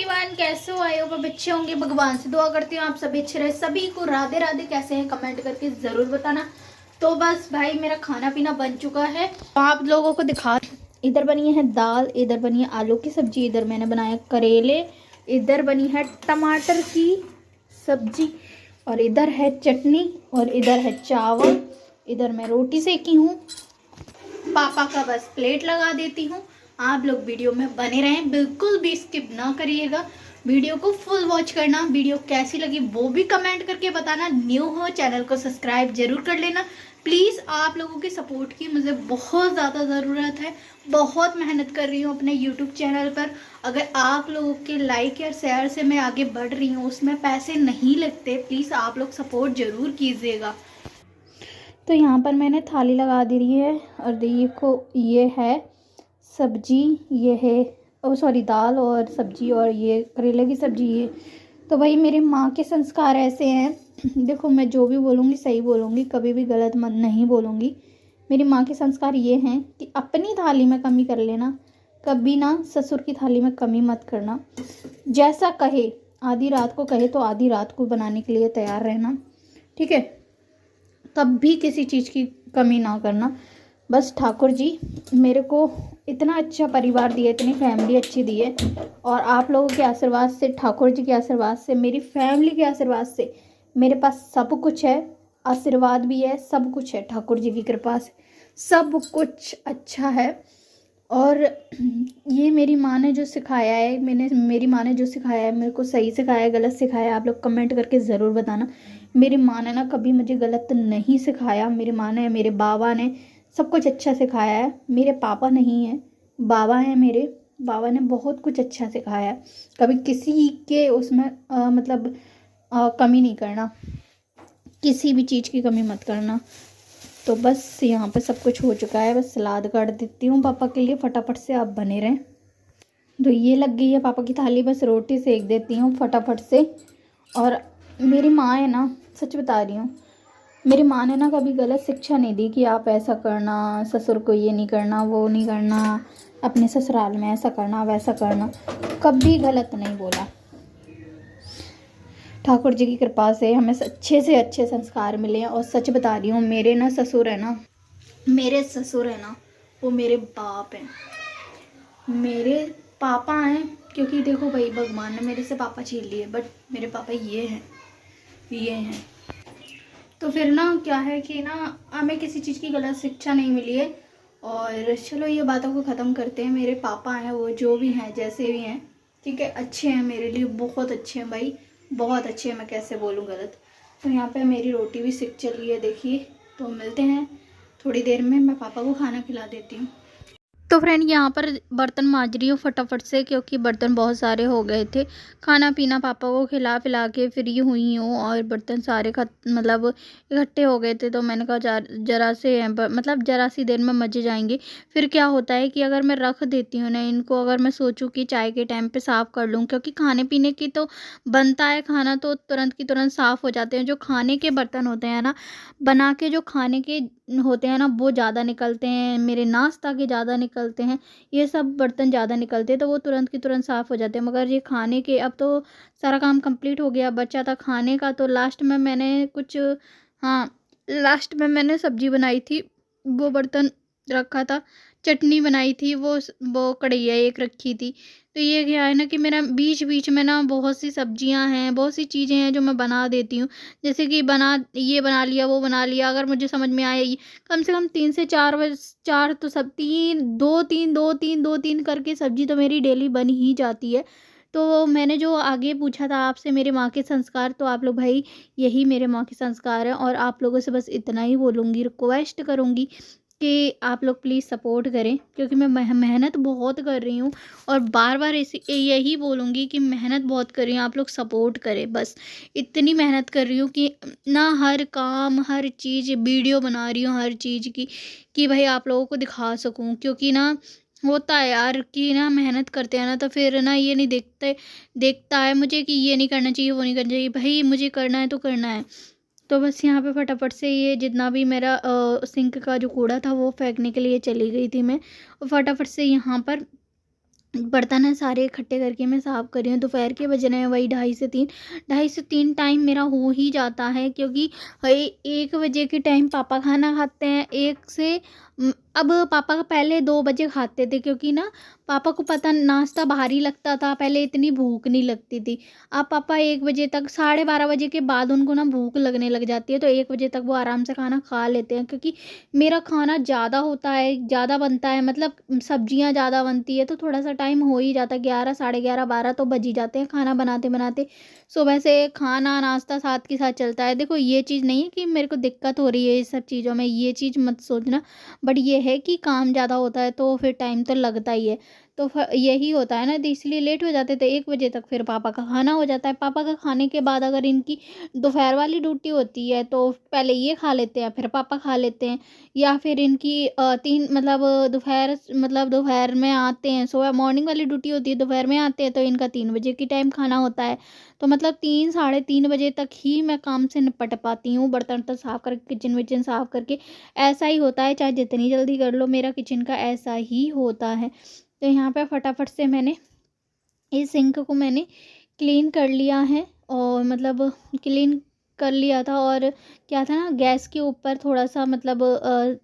Everyone, कैसे हो? आए हो अच्छे होंगे। भगवान से दुआ करती हूँ आप सभी अच्छे रहे। सभी को राधे राधे। कैसे हैं कमेंट करके ज़रूर बताना। तो बस भाई मेरा खाना पीना बन चुका है, तो आप लोगों को दिखा। इधर बनी है दाल, इधर बनी है आलू की सब्जी, इधर मैंने बनाया करेले, इधर बनी है टमाटर की सब्जी, और इधर है चटनी, और इधर है चावल। इधर मैं रोटी सेकी हूँ। पापा का बस प्लेट लगा देती हूँ। आप लोग वीडियो में बने रहें, बिल्कुल भी स्किप ना करिएगा। वीडियो को फुल वॉच करना। वीडियो कैसी लगी वो भी कमेंट करके बताना। न्यू हो चैनल को सब्सक्राइब जरूर कर लेना प्लीज़। आप लोगों की सपोर्ट की मुझे बहुत ज़्यादा ज़रूरत है। बहुत मेहनत कर रही हूँ अपने यूट्यूब चैनल पर। अगर आप लोगों के लाइक या शेयर से मैं आगे बढ़ रही हूँ, उसमें पैसे नहीं लगते। प्लीज़ आप लोग सपोर्ट ज़रूर कीजिएगा। तो यहाँ पर मैंने थाली लगा दी रही है, और देखो ये है सब्जी, ये है ओ सॉरी दाल और सब्जी, और ये करेले की सब्जी। ये तो भाई मेरे माँ के संस्कार ऐसे हैं। देखो मैं जो भी बोलूँगी सही बोलूँगी, कभी भी गलत मत नहीं बोलूँगी। मेरी माँ के संस्कार ये हैं कि अपनी थाली में कमी कर लेना, कभी ना ससुर की थाली में कमी मत करना। जैसा कहे, आधी रात को कहे तो आधी रात को बनाने के लिए तैयार रहना, ठीक है। कभी किसी चीज़ की कमी ना करना। बस ठाकुर जी मेरे को इतना अच्छा परिवार दिया, इतनी फैमिली अच्छी दी है, और आप लोगों के आशीर्वाद से, ठाकुर जी के आशीर्वाद से, मेरी फैमिली के आशीर्वाद से मेरे पास सब कुछ है। आशीर्वाद भी है, सब कुछ है ठाकुर जी की कृपा से, सब कुछ अच्छा है। और ये मेरी माँ ने जो सिखाया है, मेरी माँ ने जो सिखाया है, मेरे को सही सिखाया है गलत सिखाया है, आप लोग कमेंट करके ज़रूर बताना। मेरी माँ ने ना कभी मुझे गलत नहीं सिखाया। मेरी माँ ने, मेरे बाबा ने सब कुछ अच्छा सिखाया है। मेरे पापा नहीं हैं, बाबा हैं मेरे। बाबा ने बहुत कुछ अच्छा सिखाया है। कभी किसी के उसमें मतलब कमी नहीं करना, किसी भी चीज़ की कमी मत करना। तो बस यहाँ पे सब कुछ हो चुका है। बस सलाद काट देती हूँ पापा के लिए, फटाफट से आप बने रहें। तो ये लग गई है पापा की थाली, बस रोटी सेक देती हूँ फटाफट से। और मेरी माँ है ना, सच बता रही हूँ, मेरी माँ ने ना कभी गलत शिक्षा नहीं दी कि आप ऐसा करना, ससुर को ये नहीं करना, वो नहीं करना, अपने ससुराल में ऐसा करना वैसा करना। कभी गलत नहीं बोला। ठाकुर जी की कृपा से हमें अच्छे से अच्छे संस्कार मिले हैं। और सच बता रही हूँ, मेरे ना ससुर है ना, मेरे ससुर है ना, वो मेरे बाप हैं, मेरे पापा हैं। क्योंकि देखो भाई, भगवान ने मेरे से पापा छीन लिए, बट मेरे पापा ये हैं, ये हैं। तो फिर ना क्या है कि ना हमें किसी चीज़ की गलत शिक्षा नहीं मिली है। और चलो ये बातों को ख़त्म करते हैं। मेरे पापा हैं, वो जो भी हैं जैसे भी हैं, ठीक है, अच्छे हैं मेरे लिए, बहुत अच्छे हैं भाई, बहुत अच्छे हैं। मैं कैसे बोलूँ गलत। तो यहाँ पे मेरी रोटी भी सिक चल रही है, देखिए। तो मिलते हैं थोड़ी देर में, मैं पापा को खाना खिला देती हूँ। तो फ्रेंड यहाँ पर बर्तन मांज रही हूँ फटाफट से, क्योंकि बर्तन बहुत सारे हो गए थे। खाना पीना पापा को खिला पिला के फ्री हुई हूँ, और बर्तन सारे मतलब इकट्ठे हो गए थे। तो मैंने कहा जरा से मतलब ज़रा सी देर में मजे जाएंगे। फिर क्या होता है कि अगर मैं रख देती हूँ ना इनको, अगर मैं सोचूं कि चाय के टाइम पे साफ़ कर लूँ, क्योंकि खाने पीने की तो बनता है खाना, तो तुरंत की तुरंत साफ़ हो जाते हैं। जो खाने के बर्तन होते हैं ना, बना के जो खाने के होते हैं ना, वो ज़्यादा निकलते हैं, मेरे नाश्ता के ज़्यादा निकलते हैं, ये सब बर्तन ज़्यादा निकलते हैं, तो वो तुरंत की तुरंत साफ़ हो जाते हैं। मगर ये खाने के, अब तो सारा काम कंप्लीट हो गया, बचा था खाने का। तो लास्ट में मैंने कुछ, हाँ, लास्ट में मैंने सब्जी बनाई थी, वो बर्तन रखा था। चटनी बनाई थी, वो कढ़ैया एक रखी थी। तो ये क्या है ना कि मेरा बीच बीच में ना बहुत सी सब्जियां हैं, बहुत सी चीज़ें हैं जो मैं बना देती हूँ। जैसे कि ये बना लिया, वो बना लिया, अगर मुझे समझ में आया ये, कम से कम 3 से 4 चार तो सब, तीन दो तीन दो तीन दो तीन करके सब्जी तो मेरी डेली बन ही जाती है। तो मैंने जो आगे पूछा था आपसे, मेरे माँ के संस्कार, तो आप लोग भाई यही मेरे माँ के संस्कार हैं। और आप लोगों से बस इतना ही बोलूँगी, रिक्वेस्ट करूँगी कि आप लोग प्लीज़ सपोर्ट करें, क्योंकि मैं मेहनत बहुत कर रही हूँ। और बार बार इसी यही बोलूँगी कि मेहनत बहुत कर रही हूँ, आप लोग सपोर्ट करें। बस इतनी मेहनत कर रही हूँ कि ना हर काम, हर चीज़ वीडियो बना रही हूँ, हर चीज़ की, कि भाई आप लोगों को दिखा सकूँ। क्योंकि ना होता है यार कि ना मेहनत करते हैं ना, तो फिर ना ये नहीं देखता है मुझे कि ये नहीं करना चाहिए, वो नहीं करना चाहिए। भाई मुझे करना है तो करना है। तो बस यहाँ पे फटाफट से ये जितना भी मेरा सिंक का जो कूड़ा था वो फेंकने के लिए चली गई थी मैं, और फटाफट से यहाँ पर बर्तन है सारे इकट्ठे करके मैं साफ़ कर रही हूँ। दोपहर के बज रहे हैं वही 2:30 से 3 टाइम मेरा हो ही जाता है, क्योंकि 1 बजे के टाइम पापा खाना खाते हैं। अब पापा का पहले 2 बजे खाते थे, क्योंकि ना पापा को पता नाश्ता भारी लगता था, पहले इतनी भूख नहीं लगती थी। अब पापा 1 बजे तक, 12:30 बजे के बाद उनको ना भूख लगने लग जाती है, तो 1 बजे तक वो आराम से खाना खा लेते हैं। क्योंकि मेरा खाना ज़्यादा होता है, ज़्यादा बनता है, मतलब सब्जियां ज़्यादा बनती है, तो थोड़ा सा टाइम हो ही जाता है। 11, 11:30, 12 तो बज ही जाते हैं खाना बनाते बनाते। सुबह से खाना नाश्ता साथ के साथ चलता है। देखो ये चीज़ नहीं है कि मेरे को दिक्कत हो रही है इस सब चीज़ों में, ये चीज़ मत सोचना। बट ये है कि काम ज़्यादा होता है तो फिर टाइम तो लगता ही है। तो यही होता है ना, तो इसलिए लेट हो जाते थे। 1 बजे तक फिर पापा का खाना हो जाता है। पापा का खाने के बाद अगर इनकी दोपहर वाली ड्यूटी होती है तो पहले ये खा लेते हैं, फिर पापा खा लेते हैं। या फिर इनकी 3 मतलब दोपहर में आते हैं, सुबह मॉर्निंग वाली ड्यूटी होती है, दोपहर में आते हैं, तो इनका 3 बजे की टाइम खाना होता है। तो मतलब 3, साढ़े 3 बजे तक ही मैं काम से निपट पाती हूँ, बर्तन वर्तन साफ़ करके, किचन विचन साफ़ करके। ऐसा ही होता है, चाहे जितनी जल्दी कर लो, मेरा किचन का ऐसा ही होता है। तो यहाँ पे फटाफट से मैंने इस सिंक को मैंने क्लीन कर लिया है, और मतलब क्लीन कर लिया था। और क्या था ना, गैस के ऊपर थोड़ा सा मतलब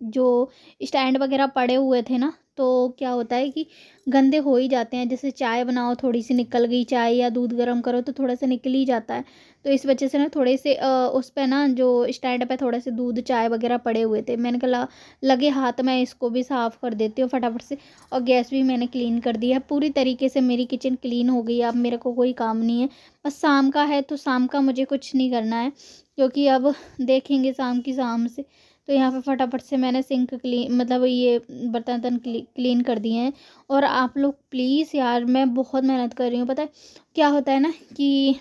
जो स्टैंड वगैरह पड़े हुए थे ना, तो क्या होता है कि गंदे हो ही जाते हैं। जैसे चाय बनाओ, थोड़ी सी निकल गई चाय, या दूध गर्म करो तो थोड़ा सा निकल ही जाता है। तो इस वजह से ना थोड़े से उस पे ना, जो स्टैंड पे थोड़े से दूध चाय वगैरह पड़े हुए थे, मैंने कहा लगे हाथ मैं इसको भी साफ़ कर देती हूँ फटाफट से। और गैस भी मैंने क्लीन कर दिया है पूरी तरीके से, मेरी किचन क्लीन हो गई है। अब मेरे को कोई काम नहीं है, बस शाम का है, तो शाम का मुझे कुछ नहीं करना है, क्योंकि अब देखेंगे शाम से। तो यहाँ पे फटाफट से मैंने सिंक क्लीन, मतलब ये बर्तन वर्तन क्लीन कर दिए हैं। और आप लोग प्लीज़ यार, मैं बहुत मेहनत कर रही हूँ, पता है क्या होता है ना कि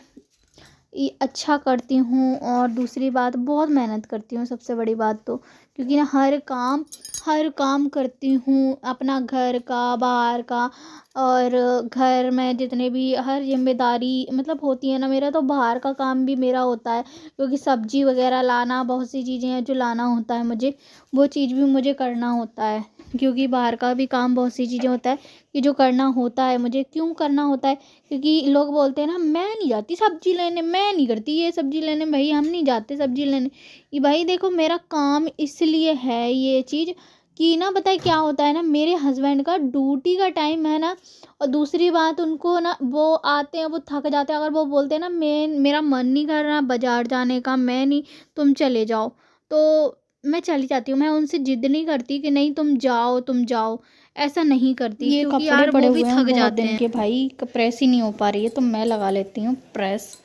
ये अच्छा करती हूँ, और दूसरी बात बहुत मेहनत करती हूँ, सबसे बड़ी बात तो, क्योंकि ना हर काम करती हूँ, अपना घर का, बाहर का, और घर में जितने भी हर जिम्मेदारी मतलब होती है ना, मेरा तो बाहर का काम भी मेरा होता है, क्योंकि सब्जी वगैरह लाना, बहुत सी चीज़ें हैं जो लाना होता है मुझे, वो चीज़ भी मुझे करना होता है। क्योंकि बाहर का भी काम, बहुत सी चीज़ें होता है कि जो करना होता है मुझे। क्यों करना होता है? क्योंकि लोग बोलते हैं ना, मैं नहीं जाती सब्जी लेने, मैं नहीं करती ये सब्जी लेने, भाई हम नहीं जाते सब्जी लेने। ये भाई देखो, मेरा काम इसलिए है ये चीज़ कि ना, पता है क्या होता है ना, मेरे हस्बैंड का ड्यूटी का टाइम है ना, और दूसरी बात उनको ना, वो आते हैं, वो थक जाते हैं, अगर वो बोलते हैं ना, मेरा मन नहीं कर रहा बाजार जाने का, मैं नहीं, तुम चले जाओ, तो मैं चली जाती हूँ। मैं उनसे जिद नहीं करती कि नहीं तुम जाओ, ऐसा नहीं करती, ये क्योंकि कपड़े यार पड़े वो भी हुए हैं थक बहुत जाते दिन हैं। के भाई, प्रेस ही नहीं हो पा रही है, तो मैं लगा लेती हूँ प्रेस,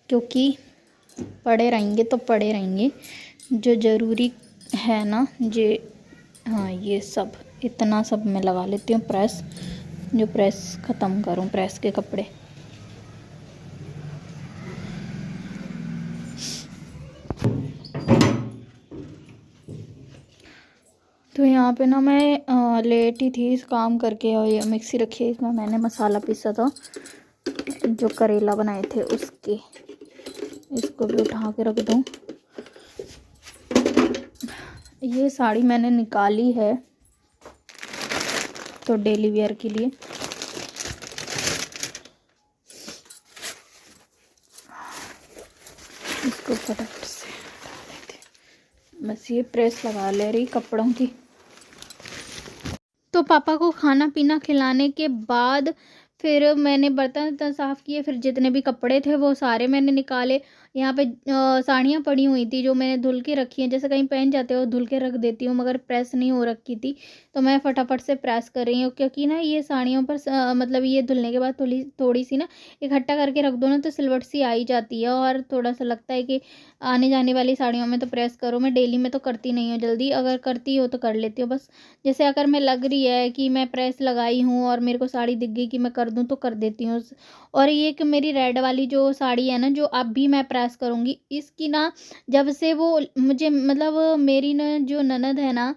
क्योंकि पड़े रहेंगे तो पड़े रहेंगे, जो ज़रूरी है ना जे। हाँ, ये सब इतना सब मैं लगा लेती हूँ प्रेस, जो प्रेस ख़त्म करूँ प्रेस के कपड़े। तो यहाँ पे ना मैं लेट ही थी इस काम करके, और ये मिक्सी रखी है, इसमें मैंने मसाला पीसा था, जो करेला बनाए थे उसके। इसको भी उठा के रख दूँ। ये साड़ी मैंने निकाली है तो डेली वेयर के लिए। इसको फटाफट से हटा देते, बस ये प्रेस लगा ले रही कपड़ों की। तो पापा को खाना पीना खिलाने के बाद फिर मैंने बर्तन वर्तन साफ़ किए, फिर जितने भी कपड़े थे वो सारे मैंने निकाले। यहाँ पे साड़ियाँ पड़ी हुई थी जो मैंने धुल के रखी हैं, जैसे कहीं पहन जाते हो धुल के रख देती हूँ, मगर प्रेस नहीं हो रखी थी, तो मैं फटाफट से प्रेस कर रही हूँ। क्योंकि ना ये साड़ियों पर मतलब ये धुलने के बाद थोड़ी थोड़ी सी ना इकट्ठा करके रख दो ना, तो सिलवट सी आ ही जाती है, और थोड़ा सा लगता है कि आने जाने वाली साड़ियों में तो प्रेस करो। मैं डेली में तो करती नहीं हूँ जल्दी, अगर करती हो तो कर लेती हूँ बस। जैसे अगर मैं लग रही है कि मैं प्रेस लगाई हूँ और मेरे को साड़ी दिख गई कि मैं कर दूँ, तो कर देती हूँ। और ये कि मेरी रेड वाली जो साड़ी है ना, जो अब भी मैं प्रेस करूँगी, इसकी ना जब से वो मुझे मतलब मेरी ना जो ननद है ना,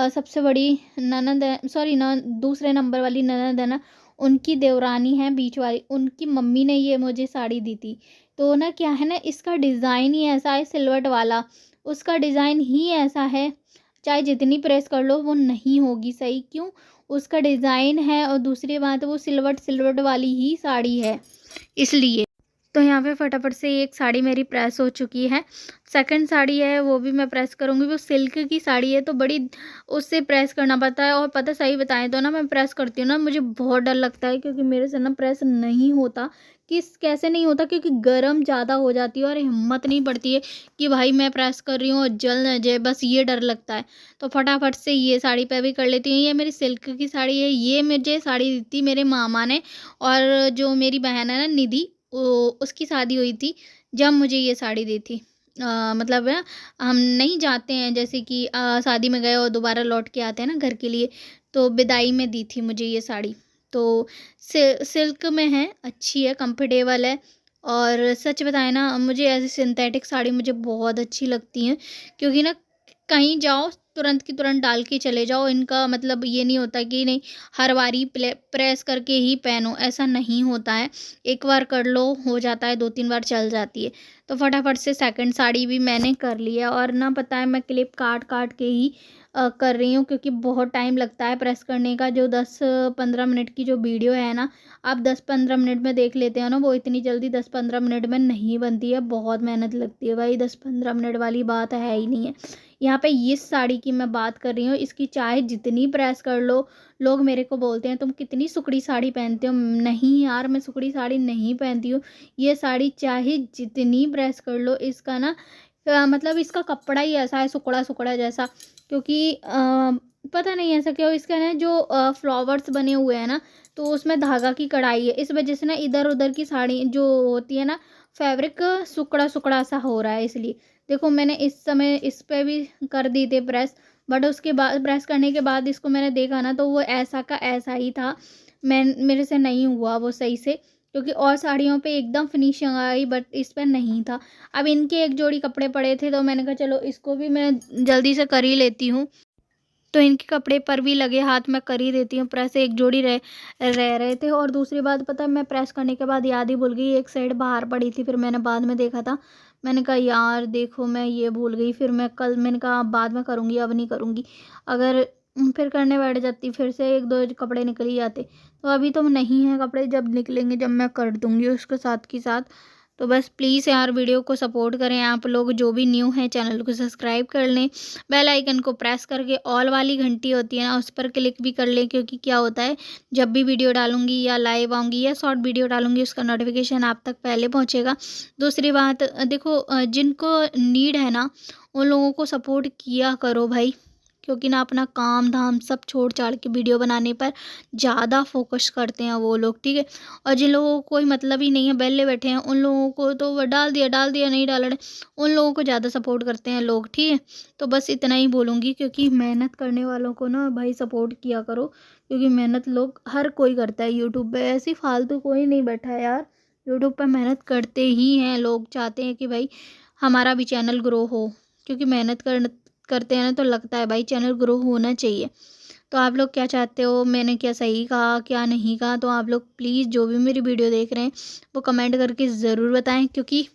सबसे बड़ी ननद है, सॉरी ना, दूसरे नंबर वाली ननद है ना, उनकी देवरानी है बीच वाली, उनकी मम्मी ने ये मुझे साड़ी दी थी। तो ना क्या है ना, इसका डिज़ाइन ही ऐसा है सिलवट वाला, उसका डिज़ाइन ही ऐसा है, चाहे जितनी प्रेस कर लो वो नहीं होगी सही। क्यों? उसका डिज़ाइन है और दूसरी बात वो सिलवट वाली ही साड़ी है, इसलिए। तो यहाँ पे फटाफट से एक साड़ी मेरी प्रेस हो चुकी है। सेकंड साड़ी है वो भी मैं प्रेस करूँगी। वो सिल्क की साड़ी है तो बड़ी उससे प्रेस करना पड़ता है, और पता सही बताएं तो ना मैं प्रेस करती हूँ ना, मुझे बहुत डर लगता है क्योंकि मेरे से ना प्रेस नहीं होता। कैसे नहीं होता, क्योंकि गर्म ज़्यादा हो जाती है और हिम्मत नहीं पड़ती है कि भाई मैं प्रेस कर रही हूँ और जल न जाए, बस ये डर लगता है। तो फटाफट से ये साड़ी पे भी कर लेती हूँ। ये मेरी सिल्क की साड़ी है। ये मुझे साड़ी दी थी मेरे मामा ने, और जो मेरी बहन है ना निधि, उसकी शादी हुई थी जब मुझे ये साड़ी दी थी। मतलब है, हम नहीं जाते हैं जैसे कि शादी में गए और दोबारा लौट के आते हैं ना घर के लिए, तो विदाई में दी थी मुझे ये साड़ी। तो सिल्क में है, अच्छी है, कंफर्टेबल है। और सच बताएं ना, मुझे ऐसी सिंथेटिक साड़ी मुझे बहुत अच्छी लगती हैं, क्योंकि ना कहीं जाओ तुरंत की तुरंत डाल के चले जाओ। इनका मतलब ये नहीं होता कि नहीं हर बारी प्रेस करके ही पहनो, ऐसा नहीं होता है। एक बार कर लो हो जाता है, 2-3 बार चल जाती है। तो फटाफट से सेकंड साड़ी भी मैंने कर लिया। और ना पता है मैं क्लिप काट काट के ही कर रही हूँ, क्योंकि बहुत टाइम लगता है प्रेस करने का। जो 10-15 मिनट की जो वीडियो है ना, आप 10-15 मिनट में देख लेते हो ना, वो इतनी जल्दी 10-15 मिनट में नहीं बनती है। बहुत मेहनत लगती है भाई, 10-15 मिनट वाली बात है ही नहीं है। यहाँ पे इस साड़ी की मैं बात कर रही हूँ, इसकी चाहे जितनी प्रेस कर लो, लोग मेरे को बोलते हैं तुम कितनी सुकड़ी साड़ी पहनते हो। नहीं यार, मैं सुकड़ी साड़ी नहीं पहनती हूँ। ये साड़ी चाहे जितनी प्रेस कर लो, इसका ना मतलब इसका कपड़ा ही ऐसा है, सुकड़ा सुकड़ा जैसा। क्योंकि पता नहीं ऐसा क्यों, इसका ना जो फ्लावर्स बने हुए हैं ना, तो उसमें धागा की कढ़ाई है, इस वजह से ना इधर उधर की साड़ी जो होती है ना, फैब्रिक सुकड़ा सुकड़ा सा हो रहा है। इसलिए देखो, मैंने इस समय इस पे भी कर दी थी प्रेस, बट उसके बाद प्रेस करने के बाद इसको मैंने देखा ना, तो वो ऐसा का ऐसा ही था। मेरे से नहीं हुआ वो सही से, क्योंकि और साड़ियों पे एकदम फिनिशिंग आई, बट इस पर नहीं था। अब इनके एक जोड़ी कपड़े पड़े थे, तो मैंने कहा चलो इसको भी मैं जल्दी से कर ही लेती हूँ। तो इनके कपड़े पर भी लगे हाथ मैं कर ही देती हूँ प्रेस। एक जोड़ी रह रहे थे। और दूसरी बात पता है, मैं प्रेस करने के बाद याद ही भूल गई, एक साइड बाहर पड़ी थी, फिर मैंने बाद में देखा था। मैंने कहा यार देखो मैं ये भूल गई, फिर मैंने कहा बाद में करूँगी, अब नहीं करूँगी। अगर फिर करने बैठ जाती, फिर से 1-2 कपड़े निकल ही जाते। तो अभी तो नहीं है कपड़े, जब निकलेंगे जब मैं कर दूँगी उसके साथ की साथ। तो बस प्लीज़ यार वीडियो को सपोर्ट करें आप लोग, जो भी न्यू हैं चैनल को सब्सक्राइब कर लें, बेल आइकन को प्रेस करके ऑल वाली घंटी होती है ना, उस पर क्लिक भी कर लें। क्योंकि क्या होता है, जब भी वीडियो डालूंगी या लाइव आऊँगी या शॉर्ट वीडियो डालूंगी, उसका नोटिफिकेशन आप तक पहले पहुँचेगा। दूसरी बात देखो, जिनको नीड है ना, उन लोगों को सपोर्ट किया करो भाई, क्योंकि ना अपना काम धाम सब छोड़ छाड़ के वीडियो बनाने पर ज़्यादा फोकस करते हैं वो लोग, ठीक है। और जिन लोगों को कोई मतलब ही नहीं है, बेले बैठे हैं, उन लोगों को तो वो डाल दिया नहीं डाला, उन लोगों को ज़्यादा सपोर्ट करते हैं लोग, ठीक है। तो बस इतना ही बोलूँगी, क्योंकि मेहनत करने वालों को ना भाई सपोर्ट किया करो, क्योंकि मेहनत लोग हर कोई करता है यूट्यूब पे, ऐसी फालतू कोई नहीं बैठा है यार। यूट्यूब पर मेहनत करते ही हैं लोग, चाहते हैं कि भाई हमारा भी चैनल ग्रो हो, क्योंकि मेहनत करते हैं ना, तो लगता है भाई चैनल ग्रो होना चाहिए। तो आप लोग क्या चाहते हो, मैंने क्या सही कहा क्या नहीं कहा, तो आप लोग प्लीज़ जो भी मेरी वीडियो देख रहे हैं वो कमेंट करके ज़रूर बताएं, क्योंकि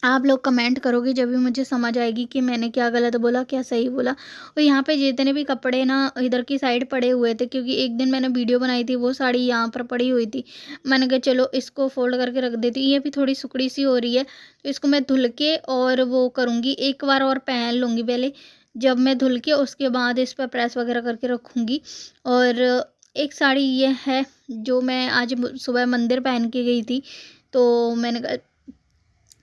आप लोग कमेंट करोगे जब भी मुझे समझ आएगी कि मैंने क्या गलत बोला क्या सही बोला। और यहाँ पे जितने भी कपड़े ना इधर की साइड पड़े हुए थे, क्योंकि एक दिन मैंने वीडियो बनाई थी, वो साड़ी यहाँ पर पड़ी हुई थी। मैंने कहा चलो इसको फोल्ड करके रख देती, ये भी थोड़ी सुकड़ी सी हो रही है, तो इसको मैं धुल के और वो करूँगी, एक बार और पहन लूँगी पहले, जब मैं धुल के उसके बाद इस पर प्रेस वगैरह करके रखूँगी। और एक साड़ी ये है जो मैं आज सुबह मंदिर पहन के गई थी, तो मैंने कहा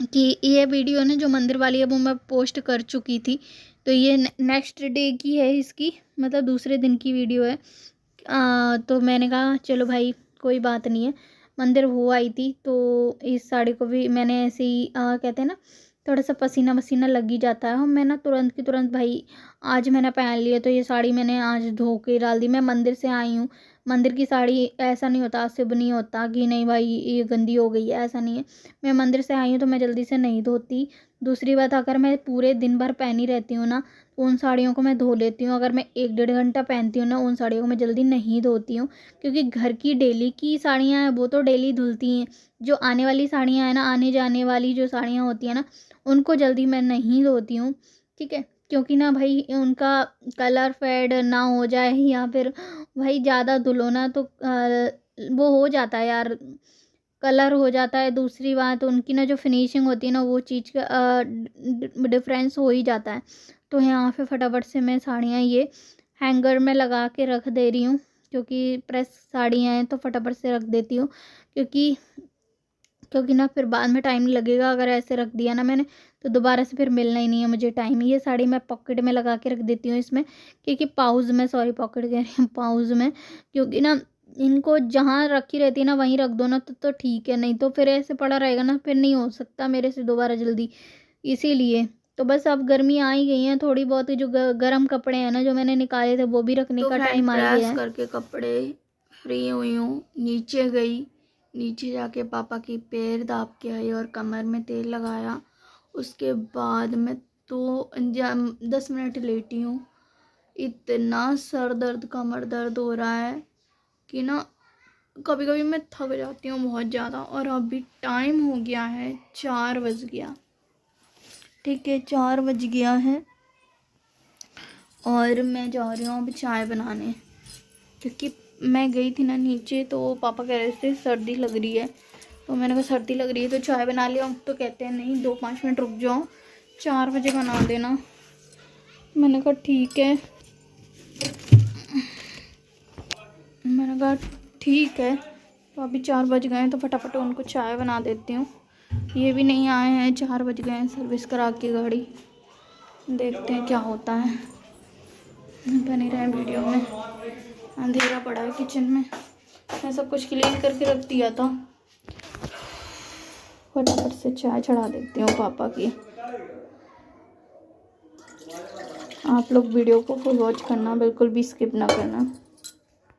कि ये वीडियो ना जो मंदिर वाली है वो मैं पोस्ट कर चुकी थी। तो ये नेक्स्ट डे की है, इसकी मतलब दूसरे दिन की वीडियो है। तो मैंने कहा चलो भाई कोई बात नहीं है, मंदिर हो आई थी, तो इस साड़ी को भी मैंने ऐसे ही कहते हैं ना, थोड़ा सा पसीना वसीना लग ही जाता है। मैं ना तुरंत की तुरंत भाई आज मैंने पहन लिया, तो ये साड़ी मैंने आज धो के डाल दी। मैं मंदिर से आई हूँ, मंदिर की साड़ी ऐसा नहीं होता, शुभ नहीं होता कि नहीं भाई ये गंदी हो गई है, ऐसा नहीं है। मैं मंदिर से आई हूँ तो मैं जल्दी से नहीं धोती। दूसरी बात, अगर मैं पूरे दिन भर पहनी रहती हूँ ना, तो उन साड़ियों को मैं धो लेती हूँ। अगर मैं 1-1.5 घंटा पहनती हूँ ना, उन साड़ियों को मैं जल्दी नहीं धोती हूँ, क्योंकि घर की डेली की साड़ियाँ हैं वो तो डेली धुलती हैं। जो आने वाली साड़ियाँ हैं ना, आने जाने वाली जो साड़ियाँ होती हैं ना, उनको जल्दी मैं नहीं धोती हूँ, ठीक है। क्योंकि ना भाई उनका कलर फेड ना हो जाए, या फिर भाई ज़्यादा धुलो ना तो वो हो जाता है यार, कलर हो जाता है। दूसरी बात उनकी ना जो फिनिशिंग होती है ना, वो चीज़ का डिफरेंस हो ही जाता है। तो यहाँ पे फटाफट से मैं साड़ियाँ ये हैंगर में लगा के रख दे रही हूँ, क्योंकि प्रेस साड़ियाँ हैं तो फटाफट से रख देती हूँ, क्योंकि ना फिर बाद में टाइम लगेगा। अगर ऐसे रख दिया ना मैंने तो दोबारा से फिर मिलना ही नहीं है मुझे टाइम। ये साड़ी मैं पॉकेट में लगा के रख देती हूँ इसमें, क्योंकि पाउज में, सॉरी पॉकेट कह रही हूँ, पाउज में, क्योंकि ना इनको जहाँ रखी रहती है ना वहीं रख दो ना तो ठीक है, नहीं तो फिर ऐसे पड़ा रहेगा ना, फिर नहीं हो सकता मेरे से दोबारा जल्दी। इसीलिए तो बस अब गर्मी आ ही गई है, थोड़ी बहुत जो गर्म कपड़े हैं ना जो मैंने निकाले थे वो भी रखने का टाइम आ गया है। करके कपड़े फ्री हुई हूँ, नीचे गई, नीचे जाके पापा की पैर दाब के आई और कमर में तेल लगाया। उसके बाद मैं तो 10 मिनट लेटी हूँ। इतना सर दर्द, कमर दर्द हो रहा है कि ना कभी कभी मैं थक जाती हूँ बहुत ज़्यादा। और अभी टाइम हो गया है 4 बज गया, ठीक है 4 बज गया है और मैं जा रही हूँ अब चाय बनाने, क्योंकि मैं गई थी ना नीचे तो पापा कह रहे थे सर्दी लग रही है, तो मैंने कहा सर्दी लग रही है तो चाय बना लिया। तो कहते हैं नहीं 2-5 मिनट रुक जाओ, 4 बजे बना देना। मैंने कहा ठीक है, मैंने कहा ठीक है। तो अभी 4 बज गए हैं तो फटाफट उनको चाय बना देती हूँ। ये भी नहीं आए हैं, 4 बज गए हैं, सर्विस करा के गाड़ी। देखते हैं क्या होता है। बने रहे वीडियो में। अंधेरा पड़ा है किचन में, मैं सब कुछ क्लीन करके रख दिया था। फटाफट से चाय चढ़ा देती हूँ पापा की। आप लोग वीडियो को फुल वॉच करना, बिल्कुल भी स्किप ना करना।